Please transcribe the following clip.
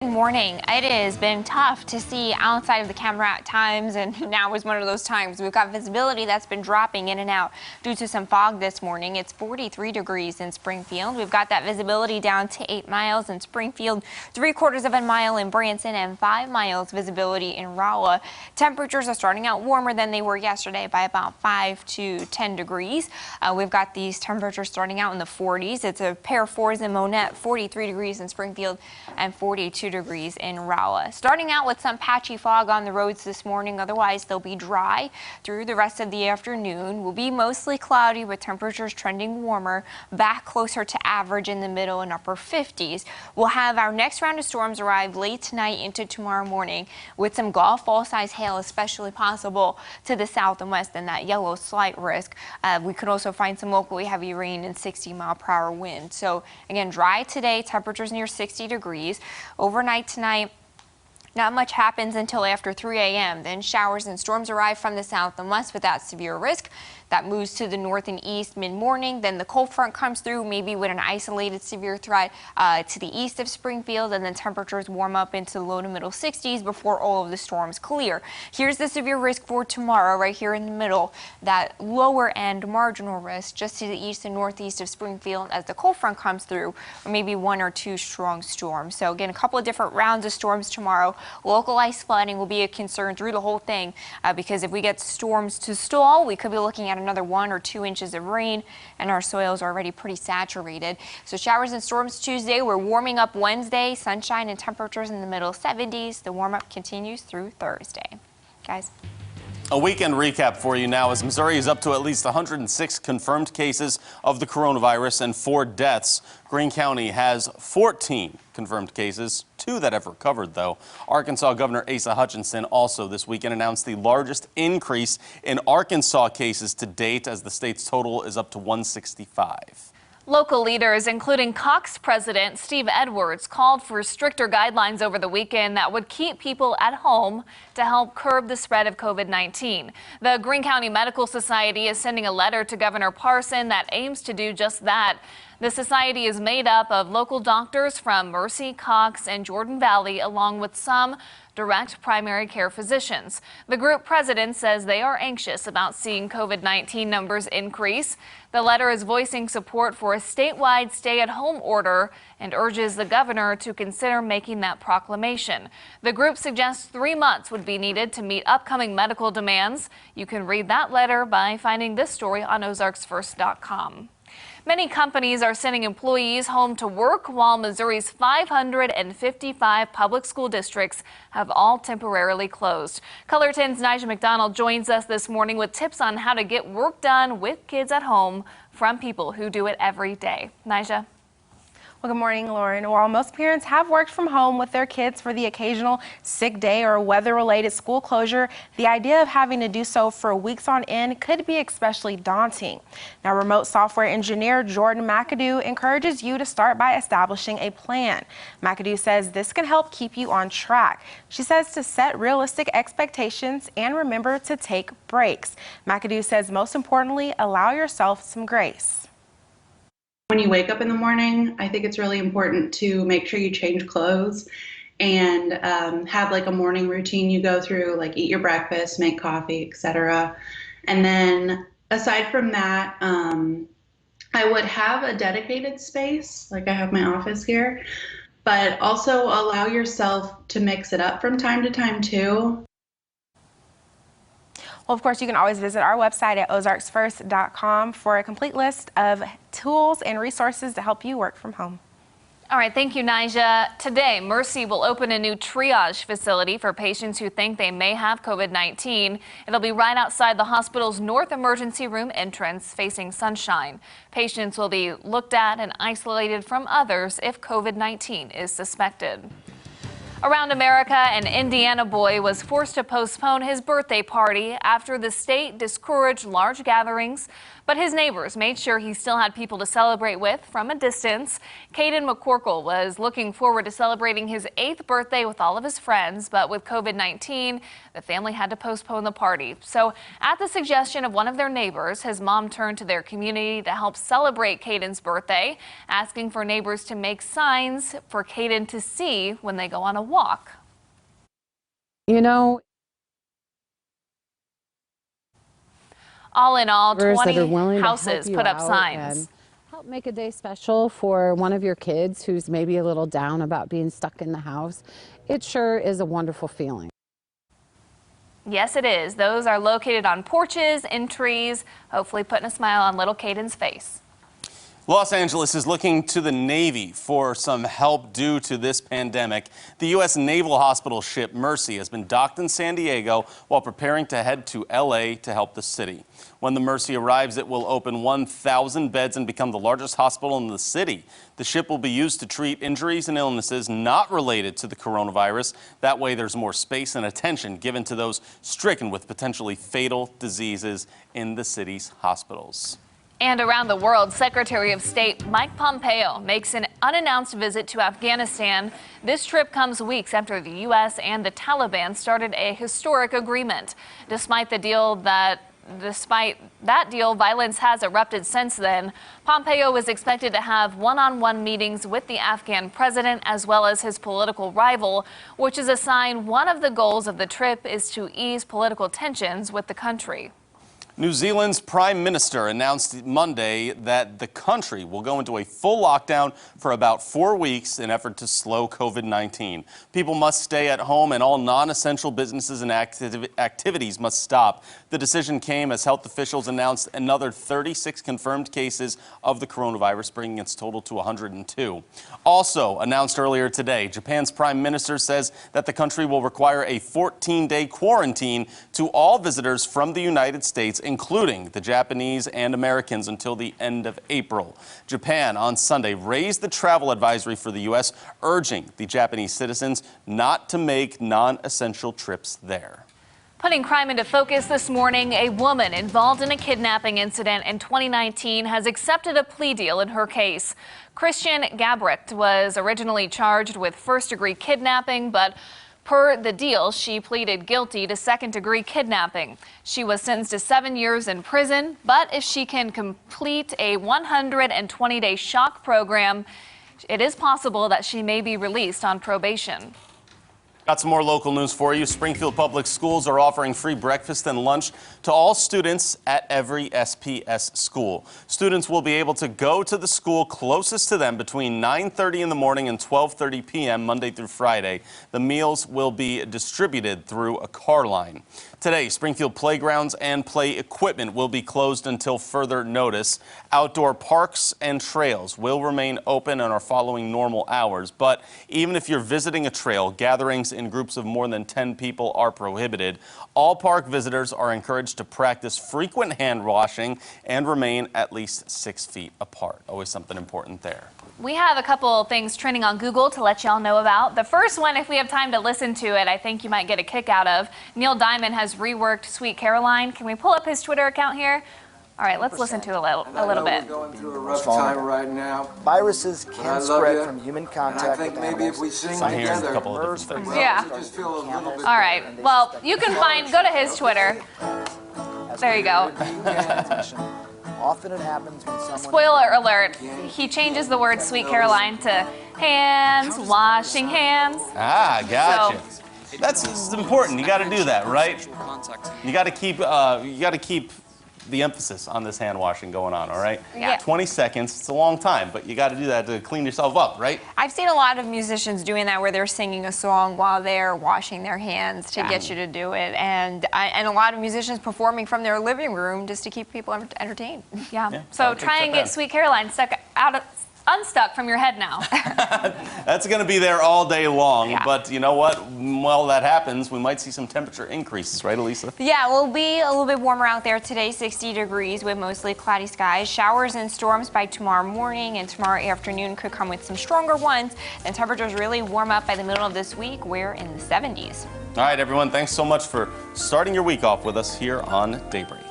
Good morning. It has been tough to see outside of the camera at times, and now is one of those times. We've got visibility that's been dropping in and out due to some fog this morning. It's 43 degrees in Springfield. We've got that visibility down to 8 miles in Springfield, 3/4 of a mile in Branson, and 5 miles visibility in Rolla. Temperatures are starting out warmer than they were yesterday by about 5 to 10 degrees. We've got these temperatures starting out in the 40s. It's a pair of 4s in Monette, 43 degrees in Springfield, and 42 degrees in Rolla. Starting out with some patchy fog on the roads this morning. Otherwise, they'll be dry through the rest of the afternoon. Will be mostly cloudy with temperatures trending warmer, back closer to average in the middle and upper 50s. We'll have our next round of storms arrive late tonight into tomorrow morning with some golf ball size hail especially possible to the south and west and that yellow slight risk. We could also find some locally heavy rain and 60-mile-per-hour wind. So again, dry today, temperatures near 60 degrees. Overnight tonight, not much happens until after 3 a.m. Then showers and storms arrive from the south and west without severe risk. That moves to the north and east mid-morning. Then the cold front comes through, maybe with an isolated severe threat to the east of Springfield, and then temperatures warm up into the low to middle 60s before all of the storms clear. Here's the severe risk for tomorrow right here in the middle. That lower end marginal risk just to the east and northeast of Springfield as the cold front comes through, or maybe 1 or 2 strong storms. So again, a couple of different rounds of storms tomorrow. Local ice flooding will be a concern through the whole thing because if we get storms to stall, we could be looking at another 1 or 2 inches of rain, and our soils are already pretty saturated. So showers and storms Tuesday. We're warming up Wednesday. Sunshine and temperatures in the middle 70s. The warm up continues through Thursday. Guys. A weekend recap for you now as Missouri is up to at least 106 confirmed cases of the coronavirus and 4 deaths. Greene County has 14 confirmed cases, 2 that have recovered, though. Arkansas Governor Asa Hutchinson also this weekend announced the largest increase in Arkansas cases to date as the state's total is up to 165. Local leaders, including Cox President Steve Edwards, called for stricter guidelines over the weekend that would keep people at home to help curb the spread of COVID-19. The Greene County Medical Society is sending a letter to Governor Parson that aims to do just that. The society is made up of local doctors from Mercy, Cox, and Jordan Valley, along with some direct primary care physicians. The group president says they are anxious about seeing COVID-19 numbers increase. The letter is voicing support for a statewide stay-at-home order and urges the governor to consider making that proclamation. The group suggests 3 months would be needed to meet upcoming medical demands. You can read that letter by finding this story on ozarksfirst.com. Many companies are sending employees home to work while Missouri's 555 public school districts have all temporarily closed. Color 10's Nija McDonald joins us this morning with tips on how to get work done with kids at home from people who do it every day. Nija. Well, good morning, Lauren. While most parents have worked from home with their kids for the occasional sick day or weather-related school closure, the idea of having to do so for weeks on end could be especially daunting. Now, remote software engineer Jordan McAdoo encourages you to start by establishing a plan. McAdoo says this can help keep you on track. She says to set realistic expectations and remember to take breaks. McAdoo says most importantly, allow yourself some grace. When you wake up in the morning, I think it's really important to make sure you change clothes and have like a morning routine you go through, like eat your breakfast, make coffee, etc. And then aside from that, I would have a dedicated space, like I have my office here, but also allow yourself to mix it up from time to time too. Well, of course, you can always visit our website at ozarksfirst.com for a complete list of tools and resources to help you work from home. All right, thank you, Nija. Today, Mercy will open a new triage facility for patients who think they may have COVID-19. It'll be right outside the hospital's north emergency room entrance facing Sunshine. Patients will be looked at and isolated from others if COVID-19 is suspected. Around America, an Indiana boy was forced to postpone his birthday party after the state discouraged large gatherings. But his neighbors made sure he still had people to celebrate with from a distance. Caden McCorkle was looking forward to celebrating his 8th birthday with all of his friends, but with COVID-19, the family had to postpone the party. So at the suggestion of one of their neighbors, his mom turned to their community to help celebrate Caden's birthday, asking for neighbors to make signs for Caden to see when they go on a walk. You know, All in all, that are 20 willing to help houses you put up out signs. and help make a day special for one of your kids who's maybe a little down about being stuck in the house. It sure is a wonderful feeling. Yes, it is. Those are located on porches, in trees, hopefully putting a smile on little Caden's face. Los Angeles is looking to the Navy for some help due to this pandemic. The U.S. Naval Hospital ship Mercy has been docked in San Diego while preparing to head to L.A. to help the city. When the Mercy arrives, it will open 1,000 beds and become the largest hospital in the city. The ship will be used to treat injuries and illnesses not related to the coronavirus. That way, there's more space and attention given to those stricken with potentially fatal diseases in the city's hospitals. And around the world, Secretary of State Mike Pompeo makes an unannounced visit to Afghanistan. This trip comes weeks after the U.S. and the Taliban started a historic agreement. Despite that deal, violence has erupted since then. Pompeo is expected to have one-on-one meetings with the Afghan president as well as his political rival, which is a sign one of the goals of the trip is to ease political tensions with the country. New Zealand's Prime Minister announced Monday that the country will go into a full lockdown for about 4 weeks in an effort to slow COVID-19. People must stay at home and all non-essential businesses and activities must stop. The decision came as health officials announced another 36 confirmed cases of the coronavirus, bringing its total to 102. Also announced earlier today, Japan's Prime Minister says that the country will require a 14-day quarantine to all visitors from the United States, including the Japanese and Americans, until the end of April. Japan on Sunday raised the travel advisory for the U.S., urging the Japanese citizens not to make non-essential trips there. Putting crime into focus this morning, a woman involved in a kidnapping incident in 2019 has accepted a plea deal in her case. Christian Gabricht was originally charged with first-degree kidnapping, but per the deal, she pleaded guilty to second-degree kidnapping. She was sentenced to 7 years in prison, but if she can complete a 120-day shock program, it is possible that she may be released on probation. Got some more local news for you. Springfield Public Schools are offering free breakfast and lunch to all students at every SPS school. Students will be able to go to the school closest to them between 9:30 in the morning and 12:30 p.m. Monday through Friday. The meals will be distributed through a car line. Today, Springfield playgrounds and play equipment will be closed until further notice. Outdoor parks and trails will remain open and are following normal hours. But even if you're visiting a trail, gatherings in groups of more than 10 people are prohibited. All park visitors are encouraged to practice frequent hand washing and remain at least 6 feet apart. Always something important there. We have a couple things trending on Google to let y'all know about. The first one, if we have time to listen to it, I think you might get a kick out of. Neil Diamond has reworked Sweet Caroline. Can we pull up his Twitter account here? All right, let's listen to a little bit. We're going through a rough time right now. Viruses can spread from human contact. I think maybe if we sing I'm hearing together, a couple of different things. Yeah. I just feel a little bit All right. Well, you can go to his Twitter. There you go. Often it happens when someone... Spoiler alert, he changes the word Sweet Caroline to hands, washing hands. Ah, gotcha. That's important. You got to do that, right? You got to keep the emphasis on this hand washing going on, all right? Yeah. 20 seconds, it's a long time, but you got to do that to clean yourself up, right? I've seen a lot of musicians doing that where they're singing a song while they're washing their hands to get you to do it. And a lot of musicians performing from their living room just to keep people entertained. Yeah. So try and get Sweet Caroline unstuck from your head now. That's going to be there all day long, Yeah. but you know what? While that happens, we might see some temperature increases, right, Elisa? Yeah, it will be a little bit warmer out there today, 60 degrees with mostly cloudy skies. Showers and storms by tomorrow morning, and tomorrow afternoon could come with some stronger ones. And temperatures really warm up by the middle of this week. We're in the 70s. All right, everyone, thanks so much for starting your week off with us here on Daybreak.